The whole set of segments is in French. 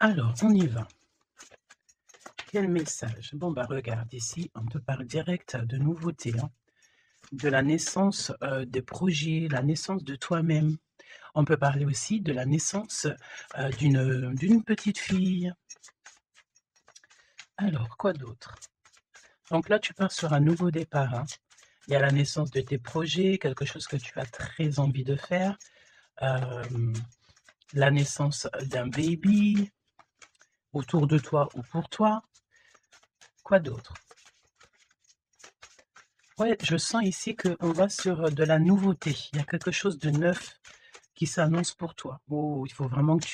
Alors, on y va. Quel message? Bon, bah regarde, ici, on te parle direct de nouveautés, hein, de la naissance des projets, la naissance de toi-même. On peut parler aussi de la naissance d'une petite fille. Alors, quoi d'autre? Donc là, tu pars sur un nouveau départ, hein. Il y a la naissance de tes projets, quelque chose que tu as très envie de faire, la naissance d'un baby autour de toi ou pour toi. Quoi d'autre? Ouais, je sens ici qu'on va sur de la nouveauté. Il y a quelque chose de neuf qui s'annonce pour toi. Oh, il faut vraiment que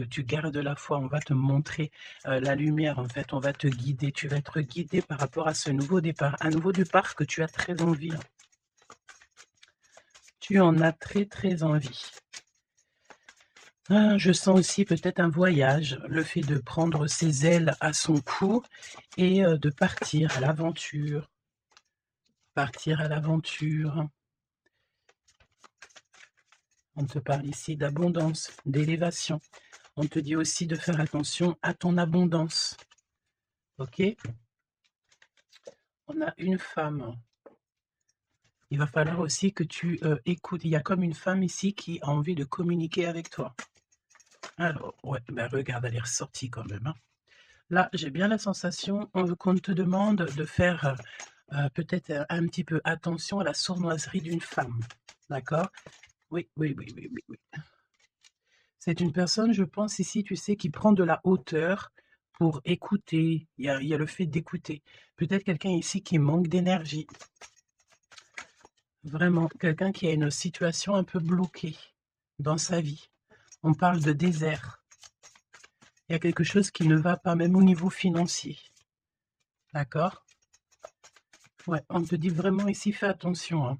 tu gardes la foi. On va te montrer la lumière, en fait. On va te guider. Tu vas être guidé par rapport à ce nouveau départ. Un nouveau départ que tu as très envie, hein. Tu en as très, très envie. Ah, je sens aussi peut-être un voyage, le fait de prendre ses ailes à son cou et de partir à l'aventure. Partir à l'aventure. On te parle ici d'abondance, d'élévation. On te dit aussi de faire attention à ton abondance. Ok? On a une femme. Il va falloir aussi que tu écoutes. Il y a comme une femme ici qui a envie de communiquer avec toi. Alors, ouais, ben regarde, elle est ressortie quand même, hein. Là, j'ai bien la sensation qu'on te demande de faire peut-être un petit peu attention à la sournoiserie d'une femme. D'accord? Oui, oui, oui, oui, oui, oui. C'est une personne, je pense ici, tu sais, qui prend de la hauteur pour écouter. Il y a le fait d'écouter. Peut-être quelqu'un ici qui manque d'énergie. Vraiment, quelqu'un qui a une situation un peu bloquée dans sa vie. On parle de désert. Il y a quelque chose qui ne va pas, même au niveau financier. D'accord? Ouais, on te dit vraiment ici, fais attention, hein.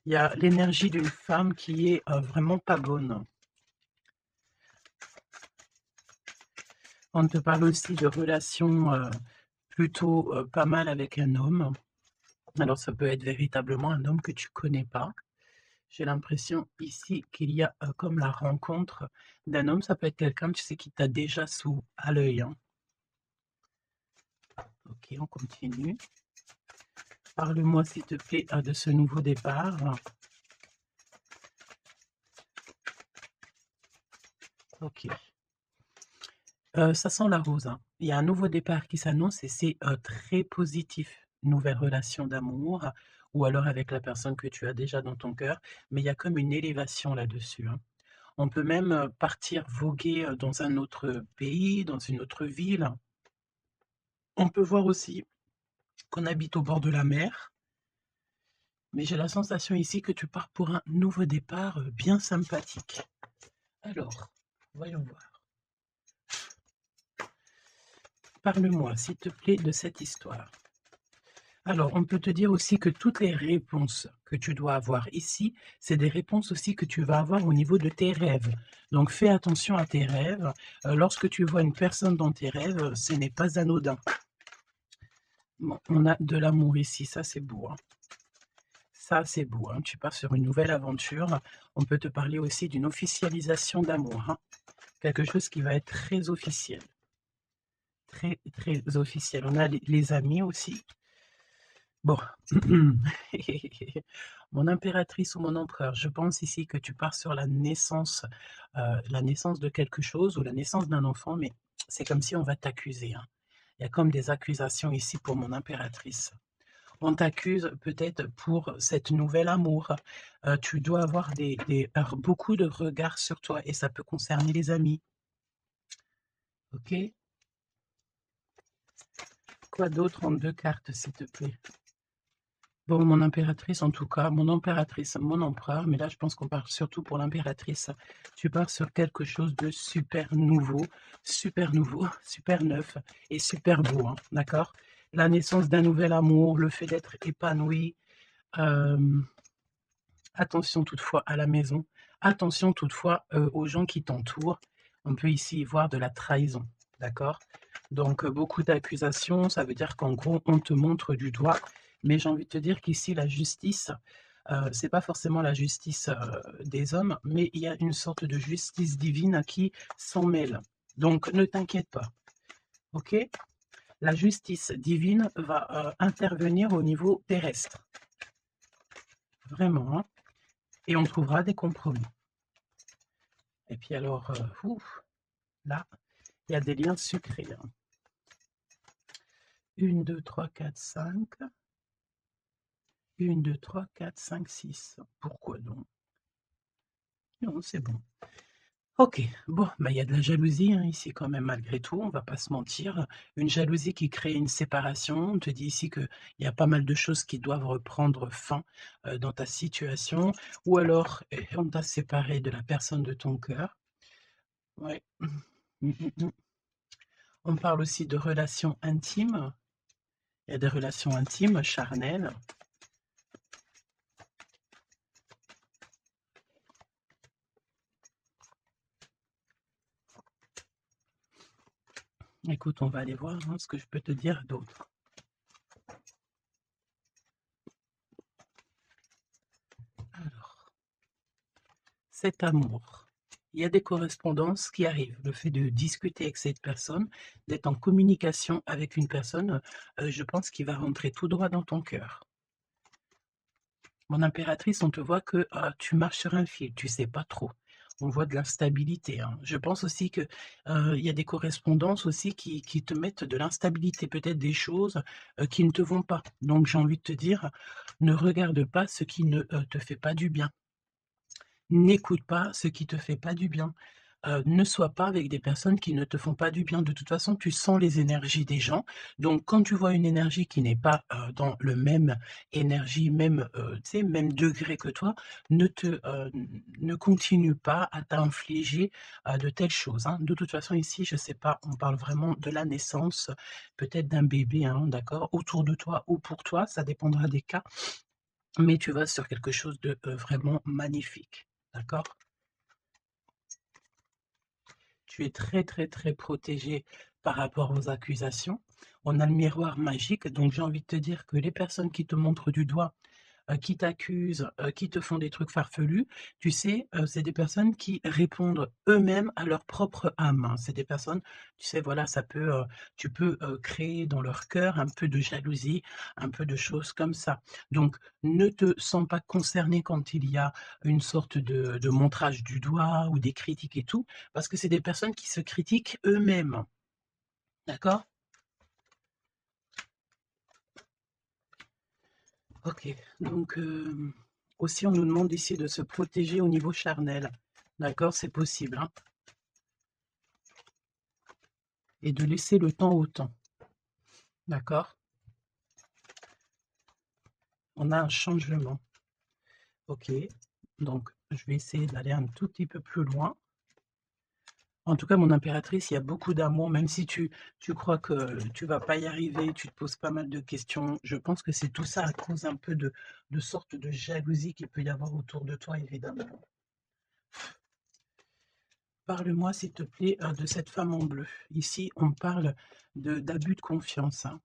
Il y a l'énergie d'une femme qui est vraiment pas bonne. On te parle aussi de relations plutôt pas mal avec un homme. Alors ça peut être véritablement un homme que tu connais pas. J'ai l'impression ici qu'il y a comme la rencontre d'un homme. Ça peut être quelqu'un, tu sais, qui t'a déjà à l'œil, hein. Ok, on continue. Parle-moi s'il te plaît de ce nouveau départ. Ok. Ça sent la rose, hein. Il y a un nouveau départ qui s'annonce et c'est très positif. Nouvelle relation d'amour ou alors avec la personne que tu as déjà dans ton cœur, mais il y a comme une élévation là-dessus, hein. On peut même partir voguer dans un autre pays, dans une autre ville. On peut voir aussi qu'on habite au bord de la mer, mais j'ai la sensation ici que tu pars pour un nouveau départ bien sympathique. Alors, voyons voir. Parle-moi, s'il te plaît, de cette histoire. Alors, on peut te dire aussi que toutes les réponses que tu dois avoir ici, c'est des réponses aussi que tu vas avoir au niveau de tes rêves. Donc, fais attention à tes rêves. Lorsque tu vois une personne dans tes rêves, ce n'est pas anodin. Bon, on a de l'amour ici, ça c'est beau, hein. Ça c'est beau, hein. Tu pars sur une nouvelle aventure. On peut te parler aussi d'une officialisation d'amour, hein. Quelque chose qui va être très officiel. Très, très officiel. On a les amis aussi. Bon, mon impératrice ou mon empereur, je pense ici que tu pars sur la naissance de quelque chose ou la naissance d'un enfant, mais c'est comme si on va t'accuser, hein. Il y a comme des accusations ici pour mon impératrice. On t'accuse peut-être pour cette nouvel amour. Tu dois avoir beaucoup de regards sur toi et ça peut concerner les amis. Ok? Quoi d'autre en 2 cartes, s'il te plaît? Bon, mon impératrice, en tout cas, mon impératrice, mon empereur, mais là, je pense qu'on parle surtout pour l'impératrice. Tu pars sur quelque chose de super nouveau, super neuf et super beau, hein, d'accord? La naissance d'un nouvel amour, le fait d'être épanoui. Attention toutefois à la maison, attention toutefois aux gens qui t'entourent. On peut ici y voir de la trahison, d'accord? Donc beaucoup d'accusations, ça veut dire qu'en gros, on te montre du doigt. Mais j'ai envie de te dire qu'ici, la justice C'est pas forcément la justice, des hommes, mais il y a une sorte de justice divine qui s'en mêle. Donc ne t'inquiète pas, OK? La justice divine va, intervenir au niveau terrestre, vraiment, hein, et on trouvera des compromis. Et puis alors, ouf, là, il y a des liens sucrés, hein. 1, 2, 3, 4, 5. 1, 2, 3, 4, 5, 6. Pourquoi donc? Non, c'est bon. OK, bon, bah, il y a de la jalousie, hein, ici quand même malgré tout, on va pas se mentir. Une jalousie qui crée une séparation. On te dit ici qu'il y a pas mal de choses qui doivent reprendre fin, dans ta situation ou alors, on t'a séparé de la personne de ton cœur. Ouais. Mmh, mmh, mmh. On parle aussi de relations intimes. Il y a des relations intimes, charnelles. Écoute, on va aller voir, hein, ce que je peux te dire d'autre. Alors, cet amour, il y a des correspondances qui arrivent. Le fait de discuter avec cette personne, d'être en communication avec une personne, je pense qu'il va rentrer tout droit dans ton cœur. Mon impératrice, on te voit que, tu marches sur un fil, tu sais pas trop. On voit de l'instabilité, hein. Je pense aussi que, il y a des correspondances aussi qui te mettent de l'instabilité, peut-être des choses, qui ne te vont pas. Donc j'ai envie de te dire, ne regarde pas ce qui ne, te fait pas du bien. N'écoute pas ce qui te fait pas du bien. Ne sois pas avec des personnes qui ne te font pas du bien. De toute façon, tu sens les énergies des gens. Donc quand tu vois une énergie qui n'est pas, dans le même énergie, même, tu sais, même degré que toi, ne continue pas à t'infliger, de telles choses, hein. De toute façon, ici, je sais pas, on parle vraiment de la naissance, peut-être d'un bébé, hein, d'accord? Autour de toi ou pour toi, ça dépendra des cas, mais tu vas sur quelque chose de, vraiment magnifique, d'accord? Tu es très, très, très protégé par rapport aux accusations. On a le miroir magique, donc j'ai envie de te dire que les personnes qui te montrent du doigt, qui t'accusent, qui te font des trucs farfelus, tu sais, c'est des personnes qui répondent eux-mêmes à leur propre âme, hein. C'est des personnes, tu sais, voilà, ça peut, tu peux, créer dans leur cœur un peu de jalousie, un peu de choses comme ça. Donc ne te sens pas concerné quand il y a une sorte de montrage du doigt ou des critiques et tout, parce que c'est des personnes qui se critiquent eux-mêmes, d'accord? OK, donc aussi on nous demande ici de se protéger au niveau charnel, d'accord? C'est possible, hein, et de laisser le temps au temps, d'accord? On a un changement, OK, donc je vais essayer d'aller un tout petit peu plus loin. En tout cas, mon impératrice, il y a beaucoup d'amour, même si tu crois que tu vas pas y arriver, tu te poses pas mal de questions. Je pense que c'est tout ça à cause un peu de sorte de jalousie qu'il peut y avoir autour de toi, évidemment. Parle-moi, s'il te plaît, de cette femme en bleu. Ici, on parle de d'abus de confiance, hein.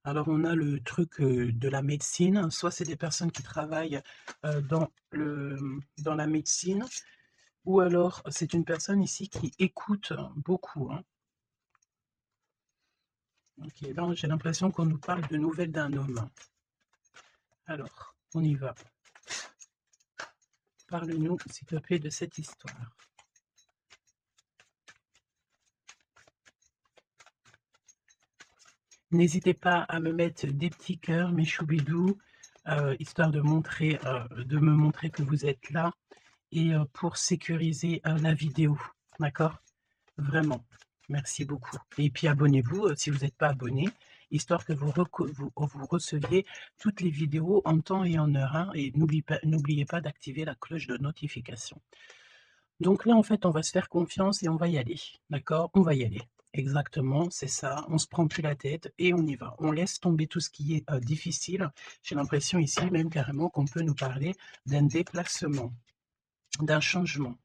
Alors, on a le truc, de la médecine, soit c'est des personnes qui travaillent, dans la médecine, ou alors c'est une personne ici qui écoute beaucoup, hein. OK, là, j'ai l'impression qu'on nous parle de nouvelles d'un homme. Alors, on y va. Parle-nous, s'il te plaît, de cette histoire. N'hésitez pas à me mettre des petits cœurs, mes choubidous, histoire de me montrer que vous êtes là et pour sécuriser, la vidéo, d'accord? Vraiment, merci beaucoup et puis abonnez-vous, si vous n'êtes pas abonné, histoire que vous receviez toutes les vidéos en temps et en heure, hein, et n'oubliez pas d'activer la cloche de notification. Donc là, en fait, on va se faire confiance et on va y aller, d'accord? On va y aller. Exactement, c'est ça, on se prend plus la tête et on y va. On laisse tomber tout ce qui est, difficile. J'ai l'impression ici même carrément qu'on peut nous parler d'un déplacement, d'un changement,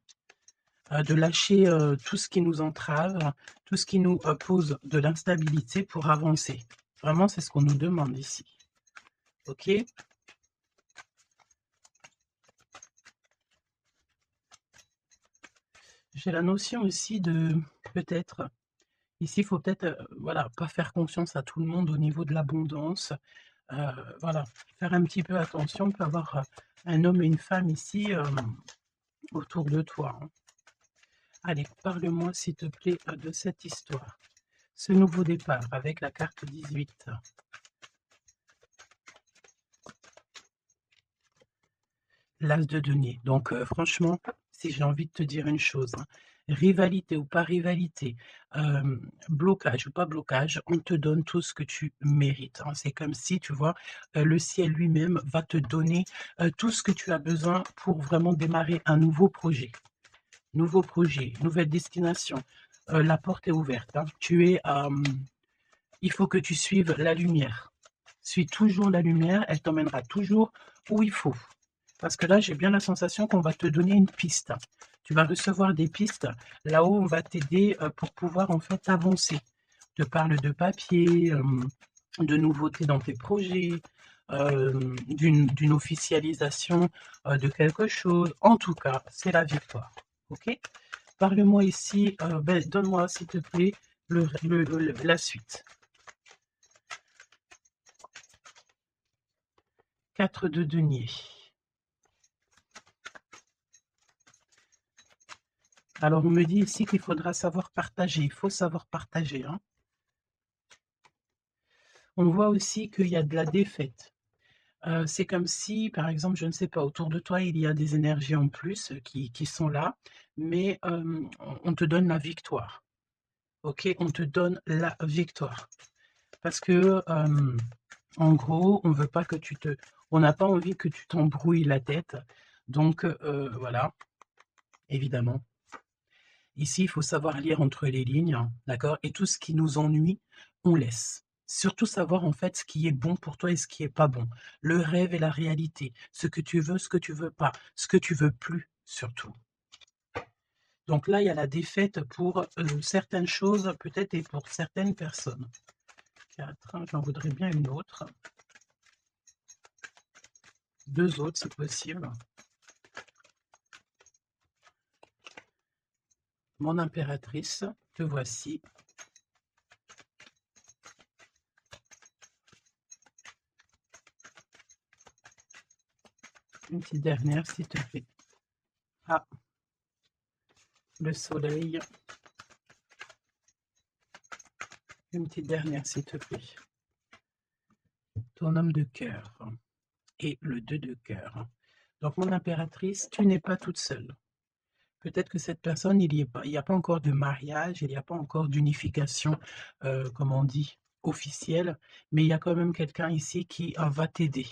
de lâcher, tout ce qui nous entrave, tout ce qui nous, pose de l'instabilité pour avancer. Vraiment, c'est ce qu'on nous demande ici. OK? J'ai la notion aussi de peut-être, ici, il faut peut-être, voilà, pas faire confiance à tout le monde au niveau de l'abondance. Voilà, faire un petit peu attention. On peut avoir, un homme et une femme ici, autour de toi, hein. Allez, parle-moi s'il te plaît, de cette histoire. Ce nouveau départ avec la carte 18. L'as de denier. Donc, franchement, si j'ai envie de te dire une chose, hein, rivalité ou pas rivalité, blocage ou pas blocage, on te donne tout ce que tu mérites, hein. C'est comme si, tu vois, le ciel lui-même va te donner, tout ce que tu as besoin pour vraiment démarrer un nouveau projet, nouvelle destination. La porte est ouverte, hein. Il faut que tu suives la lumière. Suis toujours la lumière, elle t'emmènera toujours où il faut. Parce que là, j'ai bien la sensation qu'on va te donner une piste. Tu vas recevoir des pistes là-haut, on va t'aider pour pouvoir en fait avancer. On te parle de papier, de nouveautés dans tes projets, d'une officialisation de quelque chose. En tout cas, c'est la victoire. Ok? Parle-moi ici, donne-moi s'il te plaît la suite. 4 de denier. Alors, on me dit ici qu'il faudra savoir partager. Il faut savoir partager, hein. On voit aussi qu'il y a de la défaite. C'est comme si, par exemple, je ne sais pas, autour de toi, il y a des énergies en plus qui sont là, mais on te donne la victoire. Ok, on te donne la victoire. Parce que, en gros, on n'a pas envie que tu t'embrouilles la tête. Donc, voilà, évidemment. Ici, il faut savoir lire entre les lignes, d'accord? Et tout ce qui nous ennuie, on laisse. Surtout savoir en fait ce qui est bon pour toi et ce qui est pas bon. Le rêve et la réalité. Ce que tu veux, ce que tu veux pas. Ce que tu veux plus, surtout. Donc là, il y a la défaite pour certaines choses, peut-être, et pour certaines personnes. 4, j'en voudrais bien une autre. 2 autres, si possible. Mon impératrice, te voici. Une petite dernière, s'il te plaît. Ah, le soleil. Une petite dernière, s'il te plaît. Ton homme de cœur et le 2 de cœur. Donc, mon impératrice, tu n'es pas toute seule. Peut-être que cette personne, il n'y a pas encore de mariage, il n'y a pas encore d'unification, comme on dit, officielle, mais il y a quand même quelqu'un ici qui va t'aider.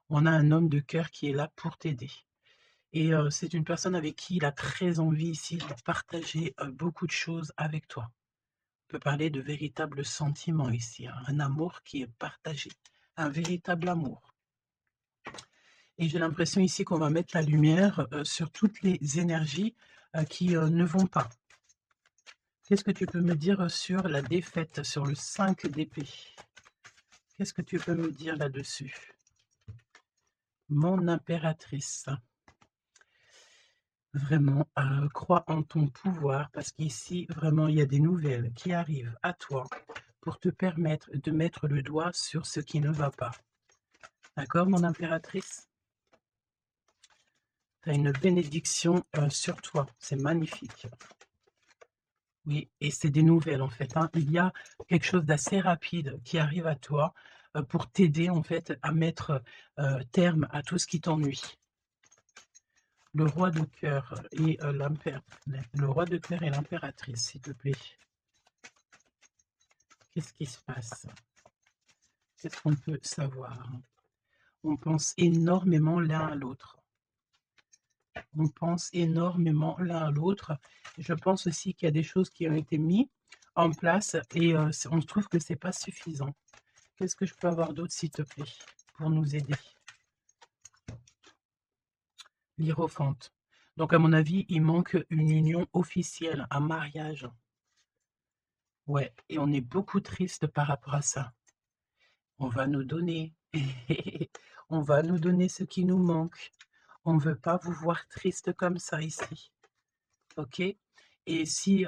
On a un homme de cœur qui est là pour t'aider. Et c'est une personne avec qui il a très envie ici de partager beaucoup de choses avec toi. On peut parler de véritables sentiments ici, hein, un amour qui est partagé, un véritable amour. Et j'ai l'impression ici qu'on va mettre la lumière sur toutes les énergies qui ne vont pas. Qu'est-ce que tu peux me dire sur la défaite, sur le 5 d'épée? Qu'est-ce que tu peux me dire là-dessus? Mon impératrice. Vraiment, crois en ton pouvoir parce qu'ici, vraiment, il y a des nouvelles qui arrivent à toi pour te permettre de mettre le doigt sur ce qui ne va pas. D'accord, mon impératrice? Tu as une bénédiction sur toi, c'est magnifique. Oui, et c'est des nouvelles en fait, hein. Il y a quelque chose d'assez rapide qui arrive à toi pour t'aider en fait à mettre terme à tout ce qui t'ennuie. Le roi de cœur et le roi de cœur et l'impératrice, s'il te plaît. Qu'est-ce qui se passe? Qu'est-ce qu'on peut savoir? On pense énormément l'un à l'autre. On pense énormément l'un à l'autre. Je pense aussi qu'il y a des choses qui ont été mises en place et on trouve que c'est pas suffisant. Qu'est-ce que je peux avoir d'autre, s'il te plaît, pour nous aider? L'hiérophante. Donc, à mon avis, il manque une union officielle, un mariage. Ouais, et on est beaucoup triste par rapport à ça. On va nous donner, on va nous donner ce qui nous manque. On ne veut pas vous voir triste comme ça ici. OK? Et si,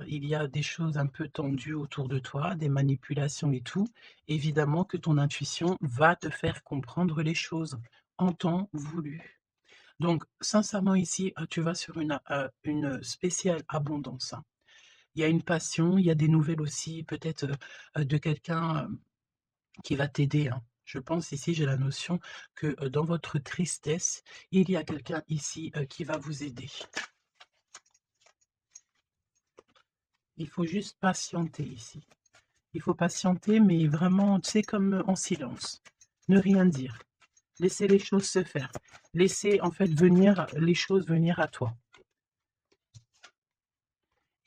il y a des choses un peu tendues autour de toi, des manipulations et tout, évidemment que ton intuition va te faire comprendre les choses en temps voulu. Donc sincèrement ici, tu vas sur une spéciale abondance, hein. Il y a une passion, il y a des nouvelles aussi peut-être, de quelqu'un, qui va t'aider, hein. Je pense ici, j'ai la notion que, dans votre tristesse, il y a quelqu'un ici, qui va vous aider. Il faut juste patienter ici. Il faut patienter, mais vraiment, tu sais, comme en silence. Ne rien dire. Laisser les choses se faire. Laisser, en fait, venir les choses venir à toi.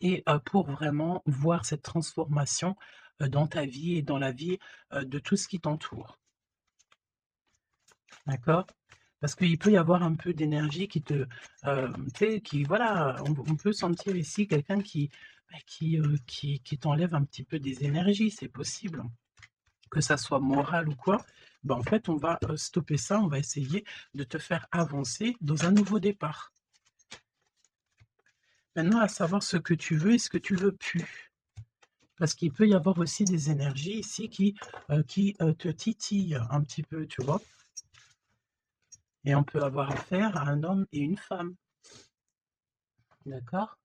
Et pour vraiment voir cette transformation, dans ta vie et dans la vie, de tout ce qui t'entoure. D'accord? Parce qu'il peut y avoir un peu d'énergie qui te, tu sais, qui voilà, on peut sentir ici quelqu'un qui, bah, qui t'enlève un petit peu des énergies, c'est possible. Que ça soit moral ou quoi, bah, en fait, on va, stopper ça, on va essayer de te faire avancer dans un nouveau départ. Maintenant, à savoir ce que tu veux et ce que tu veux plus. Parce qu'il peut y avoir aussi des énergies ici qui te titillent un petit peu, tu vois? Et on peut avoir affaire à un homme et une femme, d'accord?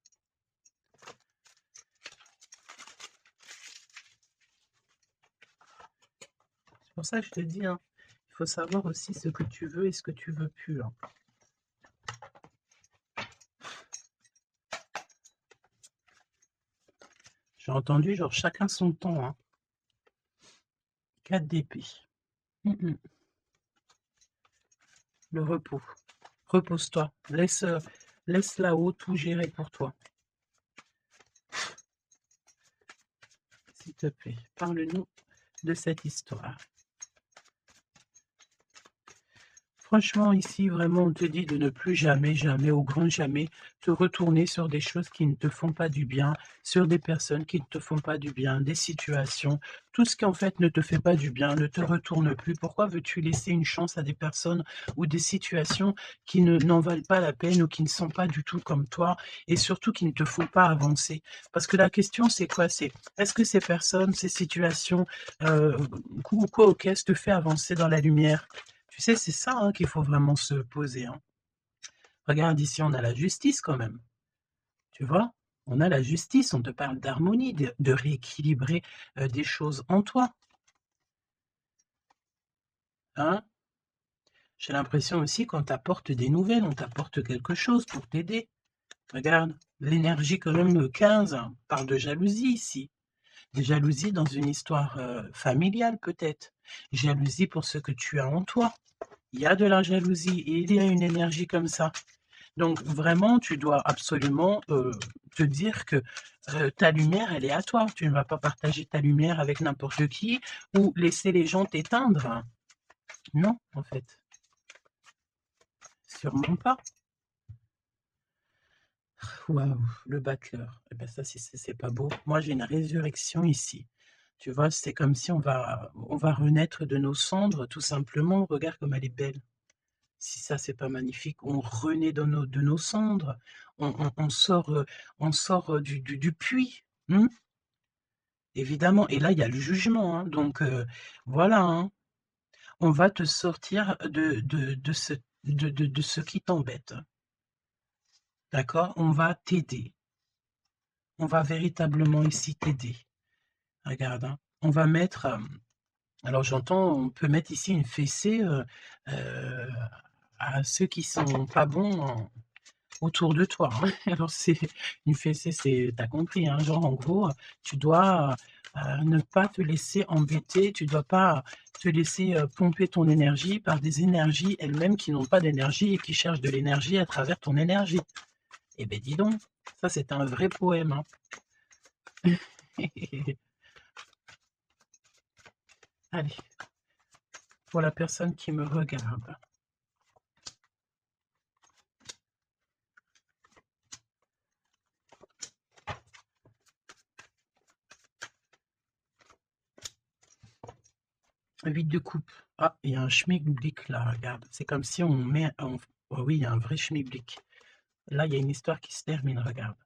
C'est pour ça que je te dis, hein, il faut savoir aussi ce que tu veux et ce que tu veux plus, hein. J'ai entendu genre chacun son temps, hein. 4 d'épée. Mmh. Le repos. Repose-toi. Laisse là-haut tout gérer pour toi, s'il te plaît. Parle-nous de cette histoire. Franchement, ici, vraiment, on te dit de ne plus jamais, jamais, au grand jamais, te retourner sur des choses qui ne te font pas du bien, sur des personnes qui ne te font pas du bien, des situations. Tout ce qui, en fait, ne te fait pas du bien, ne te retourne plus. Pourquoi veux-tu laisser une chance à des personnes ou des situations qui n'en valent pas la peine ou qui ne sont pas du tout comme toi et surtout qui ne te font pas avancer? Parce que la question, c'est quoi? C'est est-ce que ces personnes, ces situations, euh, quoi, ok, te fait avancer dans la lumière? Tu sais, c'est ça, hein, qu'il faut vraiment se poser, hein. Regarde ici, on a la justice quand même, tu vois? On a la justice, on te parle d'harmonie, de rééquilibrer, des choses en toi, hein? J'ai l'impression aussi qu'on t'apporte des nouvelles, on t'apporte quelque chose pour t'aider. Regarde, l'énergie quand même, 15 parle de jalousie ici. De jalousie dans une histoire, familiale peut-être. Jalousie pour ce que tu as en toi. Il y a de la jalousie et il y a une énergie comme ça. Donc vraiment, tu dois absolument, te dire que, ta lumière, elle est à toi. Tu ne vas pas partager ta lumière avec n'importe qui ou laisser les gens t'éteindre. Non, en fait, sûrement pas. Waouh, le battleur. Eh ben ça, c'est pas beau. Moi, j'ai une résurrection ici. Tu vois? C'est comme si on va renaître de nos cendres, tout simplement. Regarde comme elle est belle. Si ça, c'est pas magnifique, on renaît de nos cendres, on sort du puits, mmh, évidemment. Et là, il y a le jugement, hein, donc voilà, hein. On va te sortir de ce qui t'embête, d'accord? On va t'aider, on va véritablement ici t'aider. Regarde, hein, on va mettre, alors j'entends, on peut mettre ici une fessée, heu, à ceux qui sont pas bons autour de toi, hein. Alors c'est une fessée, c'est tu compris, hein, genre en gros, tu dois, ne pas te laisser embêter, tu dois pas te laisser, pomper ton énergie par des énergies elles-mêmes qui n'ont pas d'énergie et qui cherchent de l'énergie à travers ton énergie. Eh beh, dis donc, ça c'est un vrai poème, hein. Allez, pour la personne qui me regarde. 8 de coupe. Ah, il y a un schmilblick là, regarde. C'est comme si on met on oh oui, il y a un vrai schmilblick. Là, il y a une histoire qui se termine, regarde,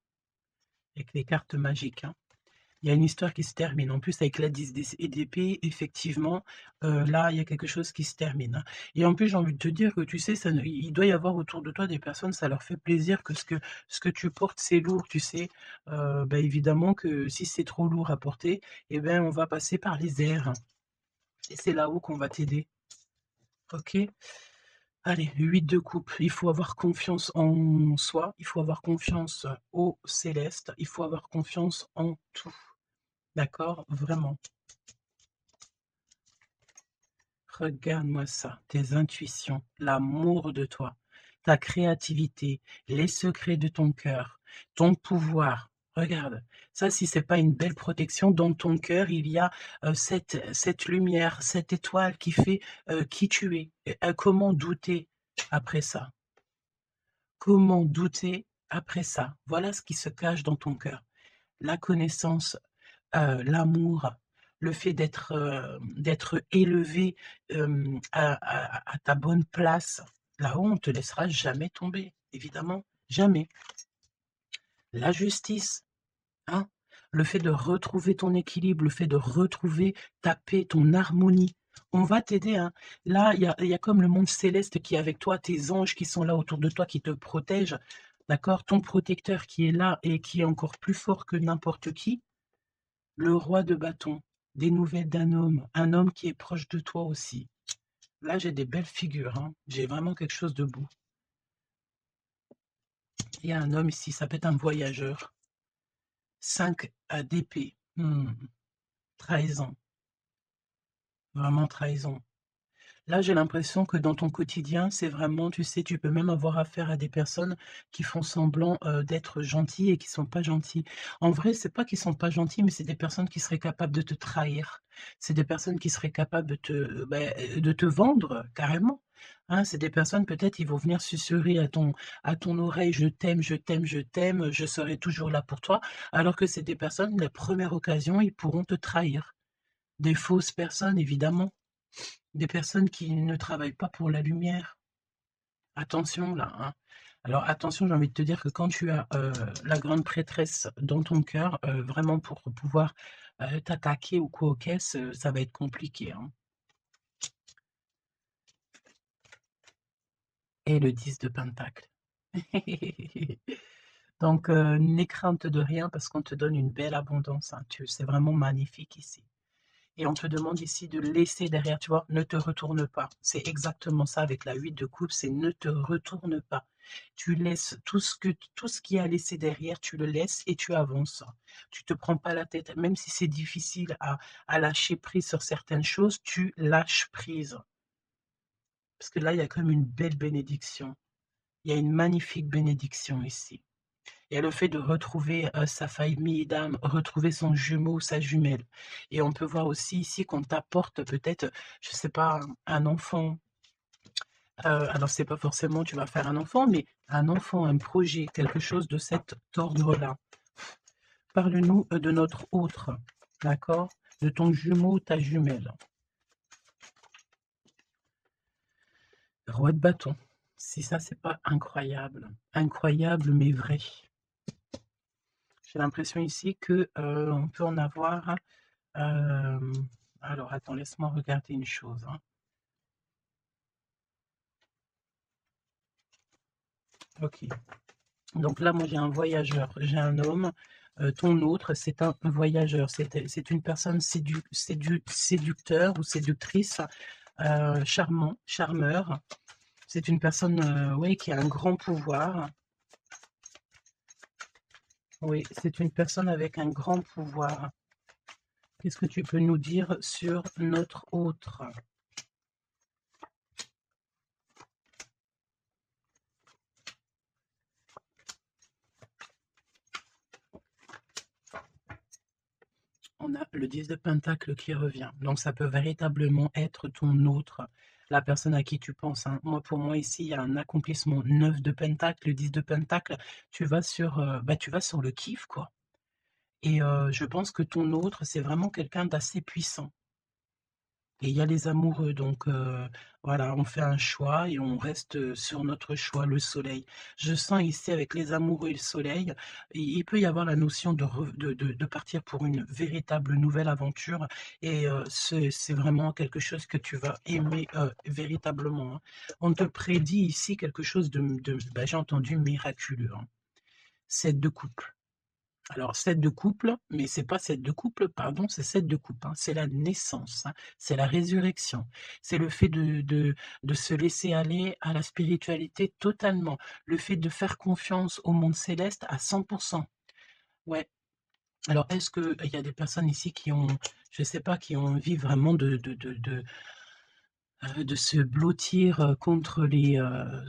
avec les cartes magiques, hein. Il y a une histoire qui se termine. En plus, avec la 10 d'épée, effectivement, là, il y a quelque chose qui se termine, hein. Et en plus, j'ai envie de te dire que, tu sais, ça ne il doit y avoir autour de toi des personnes, ça leur fait plaisir que ce que tu portes, c'est lourd, tu sais? Bah, évidemment que si c'est trop lourd à porter, eh ben, on va passer par les airs et c'est là-haut qu'on va t'aider, OK? Allez, 8 de coupe, il faut avoir confiance en soi, il faut avoir confiance au céleste, il faut avoir confiance en tout, d'accord? Vraiment. Regarde-moi ça, tes intuitions, l'amour de toi, ta créativité, les secrets de ton cœur, ton pouvoir. Regarde, ça, si c'est pas une belle protection, dans ton cœur, il y a cette lumière, cette étoile qui fait qui tu es. Et, comment douter après ça? Comment douter après ça? Voilà ce qui se cache dans ton cœur. La connaissance, l'amour, le fait d'être élevé, à ta bonne place. Là-haut, on ne te laissera jamais tomber, évidemment, jamais. La justice, hein, le fait de retrouver ton équilibre, le fait de retrouver ta paix, ton harmonie. On va t'aider, hein. Là, il y a comme le monde céleste qui est avec toi, tes anges qui sont là autour de toi, qui te protègent, d'accord? Ton protecteur qui est là et qui est encore plus fort que n'importe qui. Le roi de bâton, des nouvelles d'un homme, un homme qui est proche de toi aussi. Là, j'ai des belles figures, hein. J'ai vraiment quelque chose de beau. Il y a un homme ici, ça peut être un voyageur. 5 d'épée. Trahison, vraiment trahison. Là, j'ai l'impression que dans ton quotidien, c'est vraiment, tu sais, tu peux même avoir affaire à des personnes qui font semblant, d'être gentilles et qui sont pas gentils. En vrai, c'est pas qu'ils sont pas gentils, mais c'est des personnes qui seraient capables de te trahir. C'est des personnes qui seraient capables de te vendre carrément, hein. C'est des personnes, peut-être, ils vont venir susurrer à ton oreille: «Je t'aime, je t'aime, je t'aime, je serai toujours là pour toi», alors que c'est des personnes, la première occasion, ils pourront te trahir. Des fausses personnes, évidemment. Des personnes qui ne travaillent pas pour la lumière. Attention là, hein. Alors attention, j'ai envie de te dire que quand tu as, la grande prêtresse dans ton cœur, vraiment pour pouvoir, t'attaquer ou quoi aux caisses, ça va être compliqué, hein. Et le 10 de pentacle. Donc n'aie crainte de rien parce qu'on te donne une belle abondance, hein. C'est vraiment magnifique ici. Et on te demande ici de laisser derrière, tu vois? Ne te retourne pas. C'est exactement ça avec la 8 de coupe, c'est ne te retourne pas. Tu laisses tout ce qu'il y a laissé derrière, tu le laisses et tu avances. Tu te prends pas la tête, même si c'est difficile à lâcher prise sur certaines choses, tu lâches prise. Parce que là, il y a comme une belle bénédiction. Il y a une magnifique bénédiction ici. Il y a le fait de retrouver, sa famille d'âme, retrouver son jumeau ou sa jumelle. Et on peut voir aussi ici qu'on t'apporte peut-être, je sais pas, un enfant, alors c'est pas forcément tu vas faire un enfant, mais un enfant, un projet, quelque chose de cet ordre-là. Parle-nous, de notre autre, d'accord? De ton jumeau ou ta jumelle. Roi de bâton. Si ça, c'est pas incroyable. Incroyable, mais vrai. J'ai l'impression ici que, on peut en avoir. Alors attends, laisse-moi regarder une chose, hein. OK. Donc là, moi, j'ai un voyageur, j'ai un homme. Ton autre, c'est un voyageur. C'est une personne séducteur ou séductrice, charmant, charmeur. C'est une personne, oui, qui a un grand pouvoir. Oui, c'est une personne avec un grand pouvoir. Qu'est-ce que tu peux nous dire sur notre autre? On a le 10 de pentacle qui revient, donc ça peut véritablement être ton autre, la personne à qui tu penses, hein. Moi, pour moi, ici, il y a un accomplissement. 9 de pentacle, le 10 de pentacle, tu vas sur le kiff, quoi. Et je pense que ton autre, c'est vraiment quelqu'un d'assez puissant. Et il y a les amoureux, donc voilà, on fait un choix et on reste sur notre choix, le soleil. Je sens ici avec les amoureux et le soleil, il peut y avoir la notion de partir pour une véritable nouvelle aventure et c'est vraiment quelque chose que tu vas aimer véritablement, hein. On te prédit ici quelque chose bah, j'ai entendu miraculeux, hein. 7 de coupe. Alors 7 de couple, mais c'est pas 7 de couple, pardon, c'est 7 de coupe, hein. C'est la naissance, hein, c'est la résurrection. C'est le fait de se laisser aller à la spiritualité totalement. Le fait de faire confiance au monde céleste à 100. Ouais. Alors est-ce qu'il y a des personnes ici qui ont, je sais pas, qui ont envie vraiment de se blottir, contre les,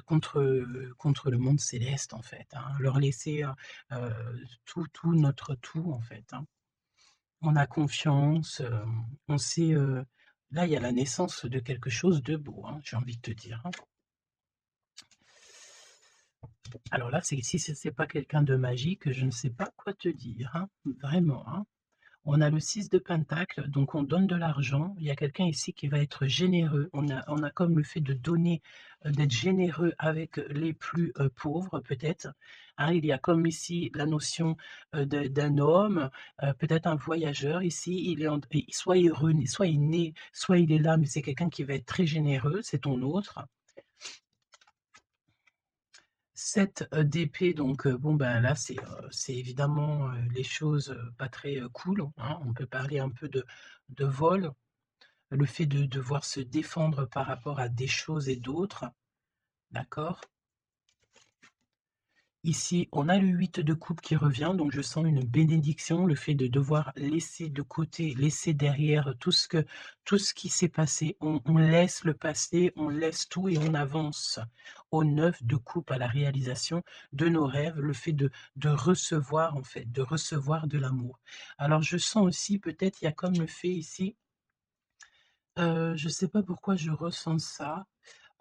contre le monde céleste, en fait, hein. Leur laisser, tout notre tout, en fait, hein. On a confiance, on sait, là, il y a la naissance de quelque chose de beau, hein, j'ai envie de te dire, hein. Alors là, si c'est pas quelqu'un de magique, je ne sais pas quoi te dire, hein, vraiment, hein. On a le 6 de pentacle, donc on donne de l'argent. Il y a quelqu'un ici qui va être généreux. On a comme le fait de donner, d'être généreux avec les plus pauvres, peut-être, hein. Il y a comme ici la notion d'un homme, peut-être un voyageur ici. Soit il est né, soit il est né, soit il est là, mais c'est quelqu'un qui va être très généreux, c'est ton autre. 7 d'épée, donc bon, ben, là, c'est évidemment, les choses, pas très, cool, hein. On peut parler un peu de vol, le fait de devoir se défendre par rapport à des choses et d'autres, d'accord? Ici, on a le 8 de coupe qui revient, donc je sens une bénédiction, le fait de devoir laisser de côté, laisser derrière tout ce qui s'est passé. On laisse le passé, on laisse tout et on avance au 9 de coupe, à la réalisation de nos rêves, le fait de recevoir, en fait, de recevoir de l'amour. Alors je sens aussi, peut-être, il y a comme le fait ici, je ne sais pas pourquoi je ressens ça,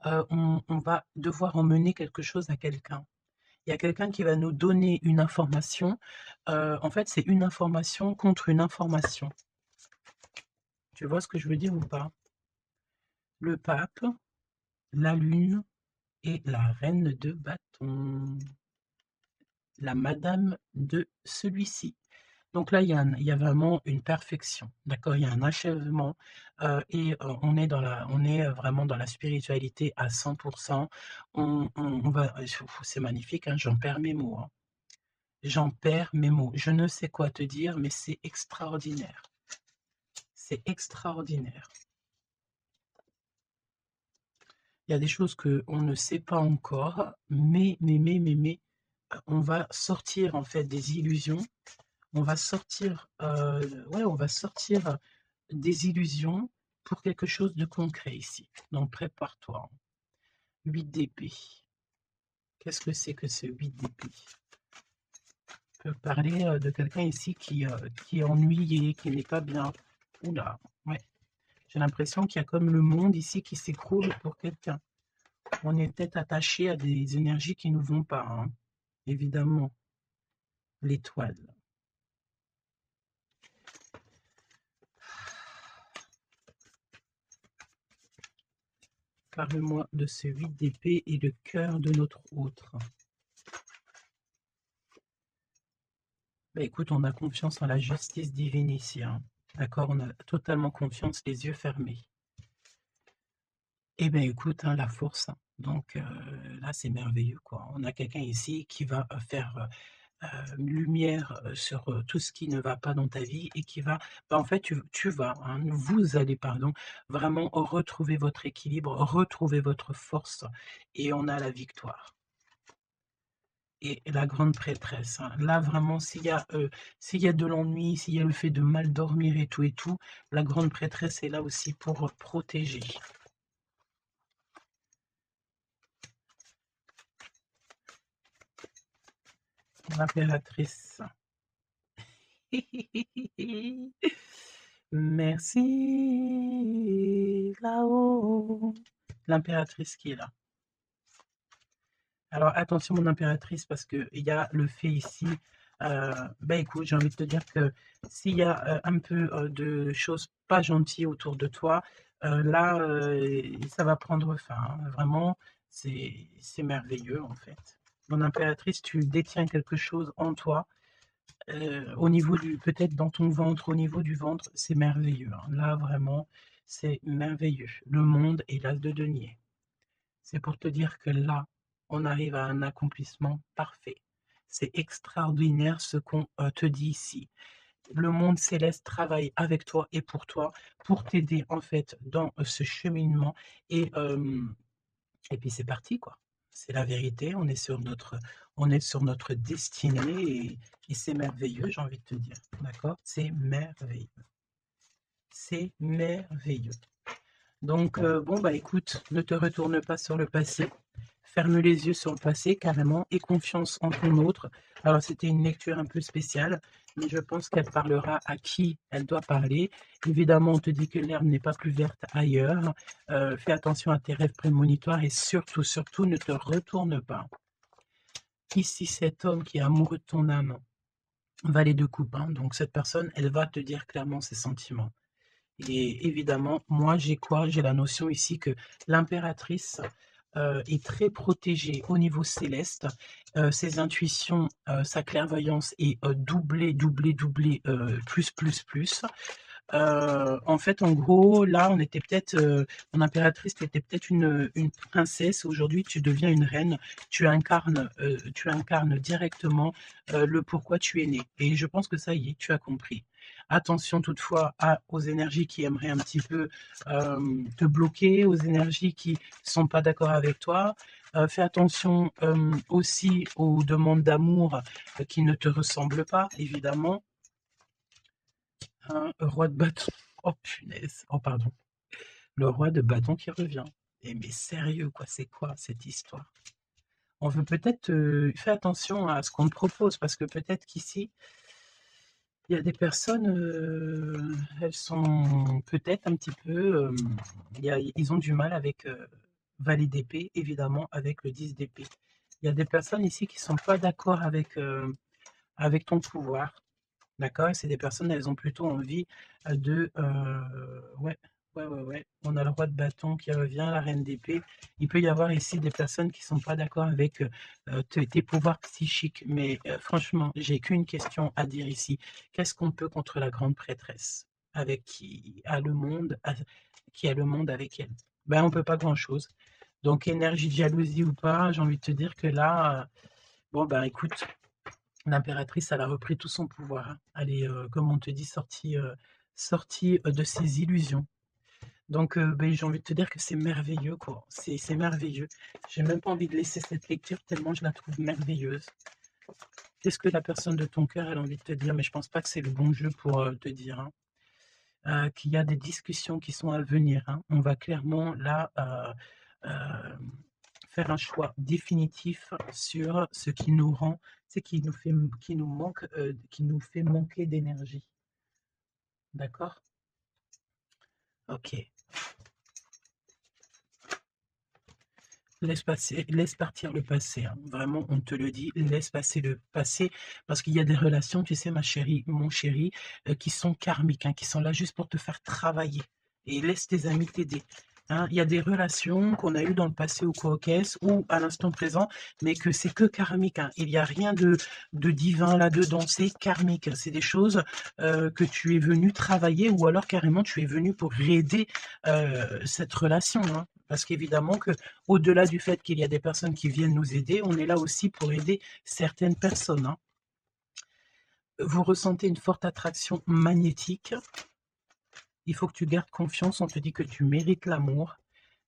on va devoir emmener quelque chose à quelqu'un. Il y a quelqu'un qui va nous donner une information, en fait, c'est une information contre une information. Tu vois ce que je veux dire ou pas? Le pape, la lune et la reine de bâton, la madame de celui-ci. Donc là, il y a vraiment une perfection, d'accord? Il y a un achèvement, et on est vraiment dans la spiritualité à 100. On va c'est magnifique, hein, j'en perds mes mots, hein. J'en perds mes mots. Je ne sais quoi te dire, mais c'est extraordinaire. C'est extraordinaire. Il y a des choses qu'on ne sait pas encore, mais, on va sortir en fait des illusions. On va sortir, ouais, on va sortir des illusions pour quelque chose de concret ici. Donc prépare-toi. 8 d'épée. Qu'est-ce que c'est que ce 8 d'épée? On peut parler de quelqu'un ici qui est ennuyé, qui n'est pas bien. Oula, ouais. J'ai l'impression qu'il y a comme le monde ici qui s'écroule pour quelqu'un. On est peut-être attaché à des énergies qui ne nous vont pas, hein. Évidemment. L'étoile. Parle-moi de ce 8 d'épée et le cœur de notre autre. Bah écoute, on a confiance en la justice divine ici, hein. D'accord, on a totalement confiance, les yeux fermés. Eh bien écoute, hein, la force, hein. Donc là, c'est merveilleux, quoi. On a quelqu'un ici qui va faire lumière sur tout ce qui ne va pas dans ta vie et qui va, bah, en fait, tu vas, hein, vous allez, pardon, vraiment retrouver votre équilibre, retrouver votre force et on a la victoire. Et la grande prêtresse, hein, là vraiment, s'il y a de l'ennui, s'il y a le fait de mal dormir et tout, la grande prêtresse est là aussi pour protéger. L'impératrice. Merci là-haut. L'impératrice qui est là. Alors attention mon impératrice parce qu'il y a le fait ici, bah écoute, j'ai envie de te dire que s'il y a un peu de choses pas gentilles autour de toi, Là, ça va prendre fin, hein. Vraiment, c'est merveilleux, en fait. Mon impératrice, tu détiens quelque chose en toi, au niveau du peut-être dans ton ventre, au niveau du ventre, c'est merveilleux, hein. Là, vraiment, c'est merveilleux. Le monde est l'as de denier. C'est pour te dire que là, on arrive à un accomplissement parfait. C'est extraordinaire ce qu'on, te dit ici. Le monde céleste travaille avec toi et pour t'aider, en fait, dans, ce cheminement et et puis c'est parti, quoi. C'est la vérité, on est sur notre destinée et c'est merveilleux, j'ai envie de te dire, d'accord? C'est merveilleux. C'est merveilleux. Donc bon, bah, écoute, ne te retourne pas sur le passé. Ferme les yeux sur le passé carrément et confiance en ton autre. Alors c'était une lecture un peu spéciale, mais je pense qu'elle parlera à qui elle doit parler. Évidemment, on te dit que l'herbe n'est pas plus verte ailleurs. Fais attention à tes rêves prémonitoires et surtout, surtout, ne te retourne pas. Ici, cet homme qui est amoureux de ton âme, valet de coupe, hein, donc cette personne, elle va te dire clairement ses sentiments. Et évidemment, moi, j'ai quoi? J'ai la notion ici que l'impératrice, est très protégée au niveau céleste. Ses intuitions, sa clairvoyance est, doublée, doublée, doublée, plus, plus, plus. En fait, en gros, là, on était peut-être, mon impératrice, tu étais peut-être une princesse. Aujourd'hui, tu deviens une reine. Tu incarnes directement, le pourquoi tu es né et je pense que ça y est, tu as compris. Attention toutefois aux énergies qui aimeraient un petit peu, te bloquer, aux énergies qui sont pas d'accord avec toi. Fais attention, aussi aux demandes d'amour, qui ne te ressemblent pas, évidemment. Un roi de bâton. Oh punaise! Oh pardon. Le roi de bâton qui revient. Eh mais sérieux quoi, c'est quoi cette histoire? On veut peut-être, fais attention à ce qu'on te propose parce que peut-être qu'ici, il y a des personnes, elles sont peut-être un petit peu, ils ont du mal avec, valet d'épée, évidemment avec le 10 d'épée. Il y a des personnes ici qui sont pas d'accord avec, avec ton pouvoir. D'accord? Et c'est des personnes, elles ont plutôt envie, ouais, ouais, ouais, ouais, on a le roi de bâton qui revient, la reine d'épée. Il peut y avoir ici des personnes qui sont pas d'accord avec, tes pouvoirs psychiques, mais franchement, j'ai qu'une question à dire ici. Qu'est-ce qu'on peut contre la grande prêtresse? Avec qui a le monde avec elle? Ben, on peut pas grand-chose. Donc énergie de jalousie ou pas, j'ai envie de te dire que là, bon, ben, écoute, l'impératrice, elle a repris tout son pouvoir, hein. Elle est, comme on te dit, sortie, de ses illusions. Donc, beh, j'ai envie de te dire que c'est merveilleux, quoi. C'est merveilleux. J'ai même pas envie de laisser cette lecture tellement je la trouve merveilleuse. Qu'est-ce que la personne de ton cœur, elle a envie de te dire? Mais je pense pas que c'est le bon jeu pour, te dire, hein, qu'il y a des discussions qui sont à venir, hein. On va clairement là, faire un choix définitif sur ce qui nous rend, c'est qui nous manque, qui nous fait manquer d'énergie. D'accord? OK. Laisse partir le passé, hein. Vraiment, on te le dit, laisse passer le passé parce qu'il y a des relations, tu sais, ma chérie, mon chéri, qui sont karmiques, hein, qui sont là juste pour te faire travailler et laisse tes amis t'aider, hein. Il y a des relations qu'on a eues dans le passé ou quoi qu'est-ce ou à l'instant présent, mais que c'est que karmique, hein. Il y a rien de divin là-dedans, c'est karmique. C'est des choses, que tu es venu travailler ou alors carrément tu es venu pour aider, cette relation, hein. Parce qu'évidemment que au-delà du fait qu'il y a des personnes qui viennent nous aider, on est là aussi pour aider certaines personnes, hein. Vous ressentez une forte attraction magnétique. Il faut que tu gardes confiance. On te dit que tu mérites l'amour.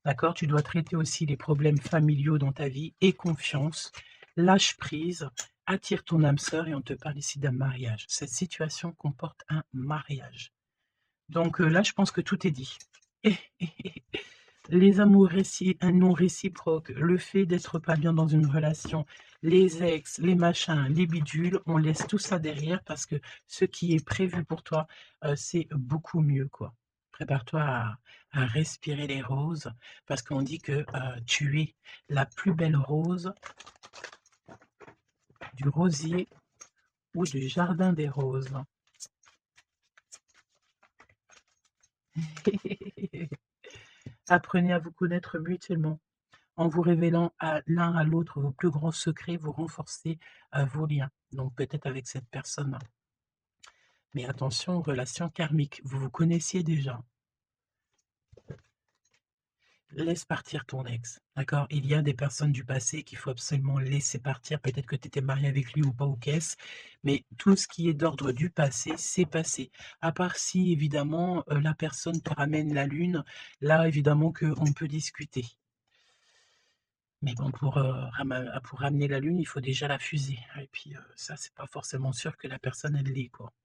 D'accord? Tu dois traiter aussi les problèmes familiaux dans ta vie et confiance. Lâche prise. Attire ton âme sœur et on te parle ici d'un mariage. Cette situation comporte un mariage. Donc là, je pense que tout est dit. Les amours non réciproques, le fait d'être pas bien dans une relation, les ex, les machins, les bidules, on laisse tout ça derrière parce que ce qui est prévu pour toi, c'est beaucoup mieux, quoi. Prépare-toi à respirer les roses parce qu'on dit que, tu es la plus belle rose du rosier ou du jardin des roses. Apprenez à vous connaître mutuellement. En vous révélant à l'un à l'autre vos plus grands secrets, vous renforcez, vos liens. Donc peut-être avec cette personne. Mais attention, relation karmique, vous vous connaissiez déjà. Laisse partir ton ex, d'accord? Il y a des personnes du passé qu'il faut absolument laisser partir. Peut-être que tu étais marié avec lui ou pas ou qu'est-ce, mais tout ce qui est d'ordre du passé, c'est passé. À part si évidemment, la personne te ramène la lune, là évidemment qu'on peut discuter. Mais bon pour ramener la lune, il faut déjà la fuser et puis, ça c'est pas forcément sûr que la personne elle l'est, quoi.